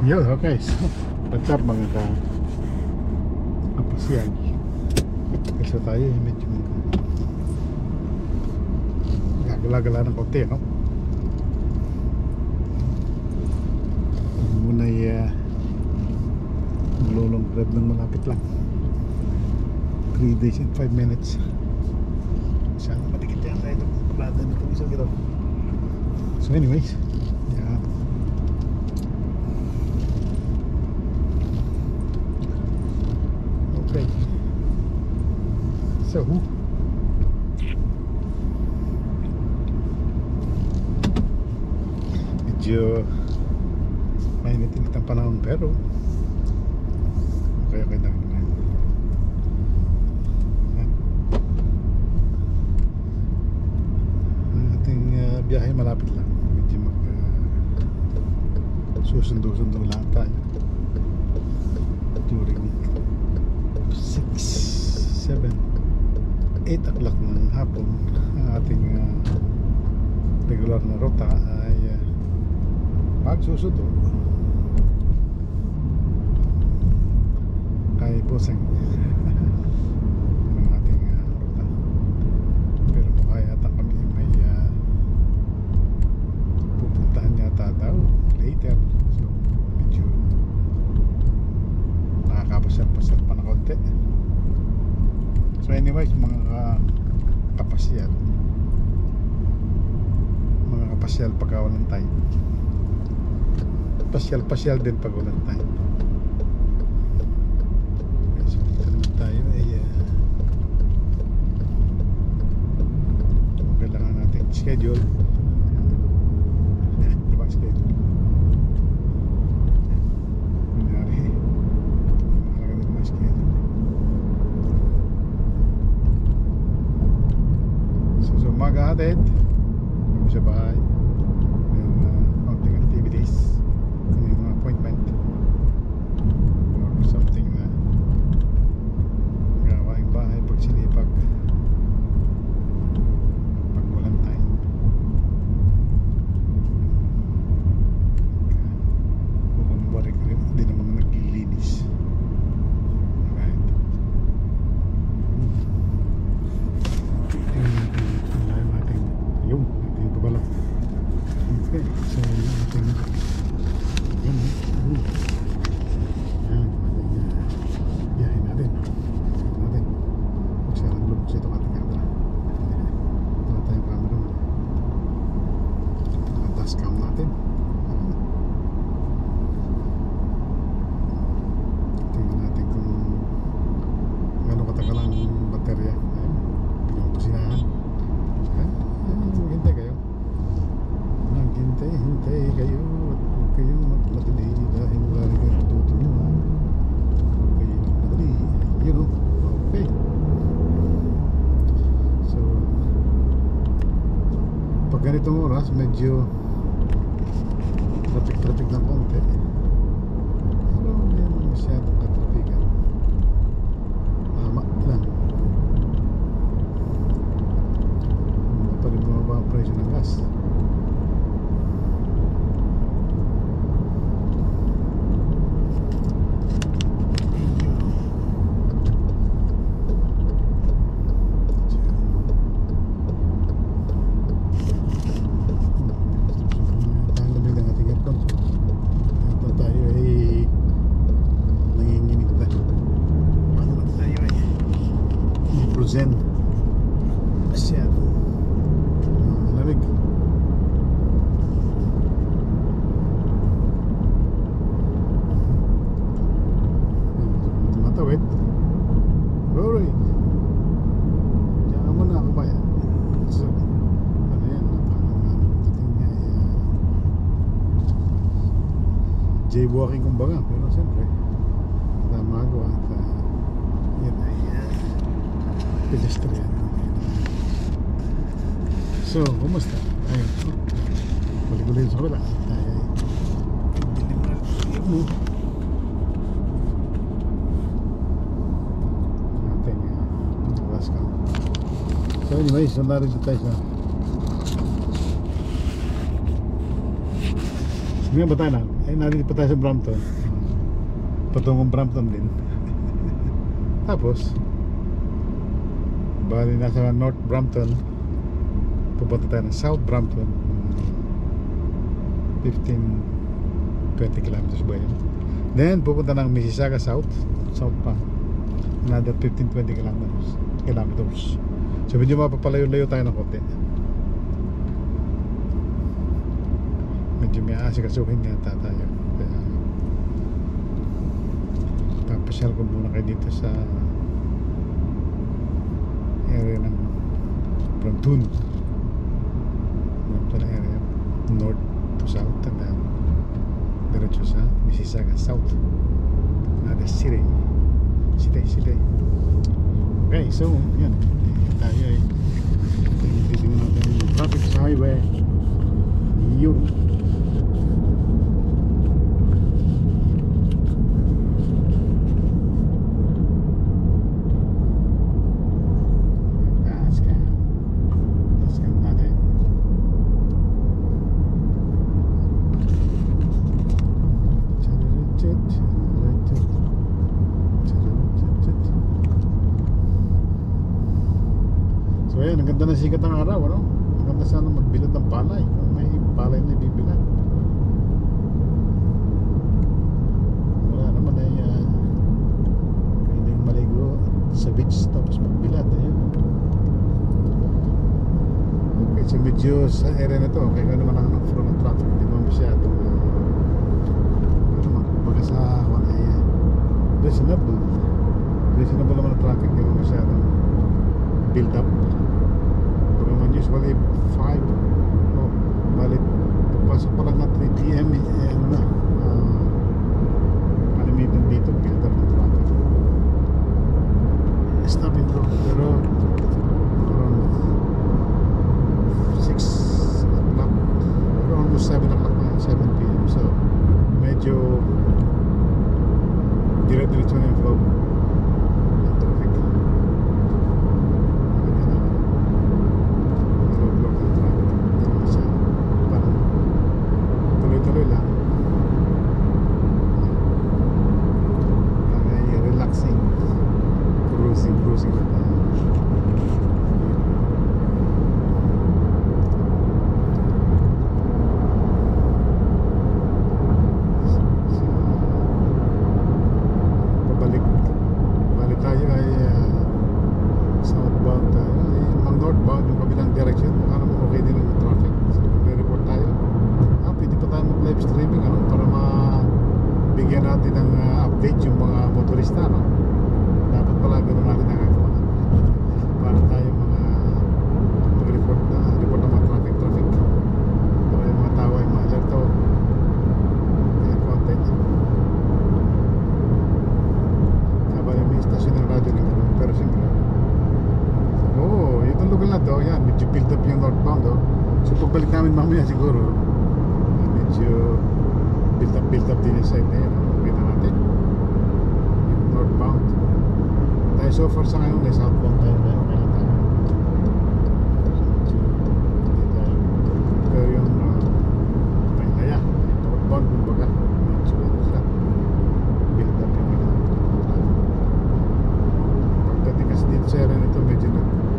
Yo, okay. So, what's up mga kapasyan? Kasi tayo medyo gagala-gala ng konti, no? Muna maglulong grab ng malapit lang. 3 days and 5 minutes. Sana madikit yan tayo ito. Palada na kami sa gito. So anyways, yeah. Okay. So medyo mainit-init ang panahon pero okay lang naman. Ang ating biyahe malapit lang, medyo susundo-sundo lang tayo during 6, 7, 8 o'clock ng hapon. Ang ating regular na ruta ay magsusundo kay Buseng ng ating ruta. Pero mukha yata kami may pupuntahan yata daw later, so medyo nakakapasal-pasal pa na konti. So anyways, mga kapasyal pagka walang time, pasyal din pag walang time. Okay, so dito naman tayo ay kailangan natin schedule. Diba schedule? Kunyari mahalaga naman schedule. So mag-ahatid kami sa bahay ng counting activities, kung may mga appointment or something na gawaing bahay pag sinipag pag walang time. Bumabalik rin, hindi naman naglilinis. Alright, yung ating babala. Okay, so ating yan, biyahe natin. Magsara ng lubog sa itong ating camera. Wala tayong camera mo. Dashcam natin. Tingnan natin kung gano'ng katagal ang baterya. Ayun, biglang pasinahan. Hintay kayo. Hintay kayo. Huwag kayong magmadali dahil wala rin kayong tutulungan. Huwag kayong magmadali. You know? Okay. So pag ganitong oras medyo traffic ng konti. Pero hindi naman masyadong katrapikan. Tama lang. Pa rin bumaba ang presyo ng gas. Zen masyado lamig. Matawid. Rory, diyan mo na ako ba yan? So ano yan, dating niya jaywalking kumbaga, pero siyempre tamago at yan ay pedestrian. So, kumusta? Ayun, balik-balik sa wala. Tayo ay dilim natin last cam. So anyways, narito tayo sa Sige ba tayo na? Ay, nandito pa tayo sa Brampton. Patungong Brampton din. Tapos bali nasa North Brampton, pupunta tayo ng South Brampton. 15-20 kilometers ba yun? Then pupunta ng Mississauga South pa, another 15-20 kilometers. So medyo mapapalayo-layo tayo ng konti. Medyo may asikasuhin yata tayo, kaya papasyal ko muna kayo dito sa area ng Brampton area, north to south, and then diretso sa Mississauga South, another city. Okay, so yan, tayo ay titignan natin yung traffic sa highway. Yun. So ayan, ang ganda ng sikat ng araw, ano? Ang ganda sana magbilad ng palay, kung may palay na ibibilad. Wala naman ay pwedeng maligo sa beach tapos magbilad. Ayan. Okay, so medyo sa area na to, kaya naman ang flow ng traffic, hindi naman masyadong kumbaga sa reasonable naman ang traffic, hindi naman masyadong build up. Usually 5, balik papasok pa lang na 3 PM kalimitan dito build up ng traffic. Stop and go, pero around 6 o'clock, pero almost 7 o'clock na, 7 PM, so medyo dire-diretso na yung flow ng traffic. Tuloy-tuloy lang. Relaxing. Cruising na tayo. Balik tayo ay southbound tayo. Ang northbound, yung kabilang direction, mukha naman okay din ang traffic. So mag-report tayo. Pwede pa tayo mag-live streaming, ano, para mabigyan natin ng update yung mga motorista, no? Dapat pala gano'n natin nakagawa para tayo mag-report ng mga traffic para yung mga tao ay ma-alerto kaya content. Sabay may stasyon ng radyo ng gano'n, pero siyempre itong lugar na to, yan, medyo build up yung northbound, oh. So pagbalik namin mamaya siguro medyo build up din yung side na yan. Kita natin yung northbound tayo. So far sa ngayon ay southbound tayo.